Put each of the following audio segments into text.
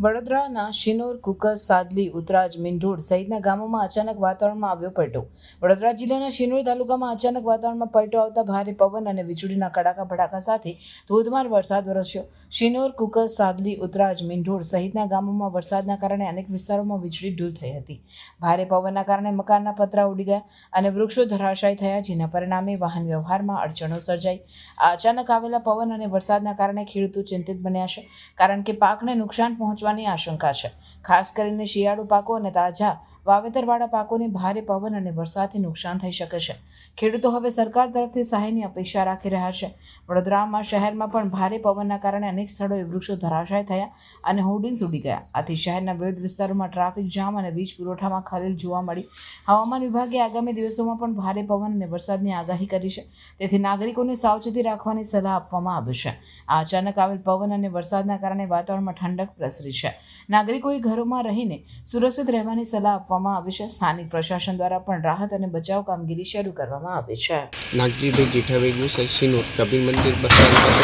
વડોદરાના શિનોર, કુકર, સાદલી, ઉતરાજ, મીંઢોળ સહિતના ગામોમાં અચાનક વાતાવરણમાં આવ્યો પલટો। વડોદરા જિલ્લાના શિનોર તાલુકામાં અચાનક વાતાવરણમાં પલટો આવતા ભારે પવન અને વીજળીના કડાકા ભડાકા સાથે ધોધમાર વરસાદ વરસ્યો। શિનોર, કુકર, સાદલી, ઉતરાજ, મીંઢોળ સહિતના ગામોમાં વરસાદના કારણે અનેક વિસ્તારોમાં વીજળી ડૂલ થઈ હતી। ભારે પવનના કારણે મકાનના પતરા ઉડી ગયા અને વૃક્ષો ધરાશાયી થયા, જેના પરિણામે વાહન વ્યવહારમાં અડચણો સર્જાઈ। આ અચાનક આવેલા પવન અને વરસાદના કારણે ખેડૂતો ચિંતિત બન્યા છે, કારણ કે પાકને નુકસાન પહોંચવાની આશંકા છે। ખાસ કરીને શિયાળુ પાકો અને તાજા વાવેતરવાળા પાકોને ભારે પવન અને વરસાદથી નુકસાન થઈ શકે છે। ખેડૂતો હવે સરકાર તરફથી સહાયની અપેક્ષા રાખી રહ્યા છે। વડોદરામાં શહેરમાં પણ ભારે પવનના કારણે અનેક સ્થળોએ વૃક્ષો ધરાશાયી થયા અને હોર્ડિંગ્સ ઉડી ગયા। આથી શહેરના વિવિધ વિસ્તારોમાં ટ્રાફિક જામ અને વીજ પુરવઠામાં ખલેલ જોવા મળી। હવામાન વિભાગે આગામી દિવસોમાં પણ ભારે પવન અને વરસાદની આગાહી કરી છે, તેથી નાગરિકોને સાવચેતી રાખવાની સલાહ આપવામાં આવી છે। આ અચાનક આવેલ પવન અને વરસાદના કારણે વાતાવરણમાં ઠંડક પ્રસરી છે। નાગરિકોએ ઘરોમાં રહીને સુરક્ષિત રહેવાની સલાહ આપવામાં આવી છે। સ્થાનિક પ્રશાસન દ્વારા પણ રાહત અને બચાવ કામગીરી શરૂ કરવામાં આવી છે। નાગજીભાઈ જેઠાભાઈ ગુસાઈ, શિનોર, કપિલ મંદિર બસ સ્ટેન્ડ પાસે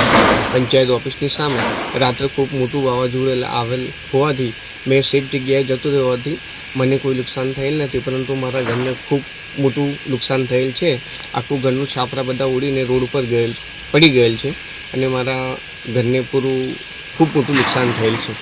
પંચાયત ઓફિસની સામે રાત્રે ખૂબ મોટું વાવાઝોડું આવેલ હોવાથી મેં સેફ જગ્યાએ જતો રહેવાથી મને કોઈ નુકસાન થયેલ નથી, પરંતુ મારા ઘરને ખૂબ મોટું નુકસાન થયેલ છે। આખું ઘરનું છાપરા બધા ઉડીને રોડ ઉપર પડી ગયેલ છે અને મારા ઘરને પૂરું ખૂબ મોટું નુકસાન થયેલ છે।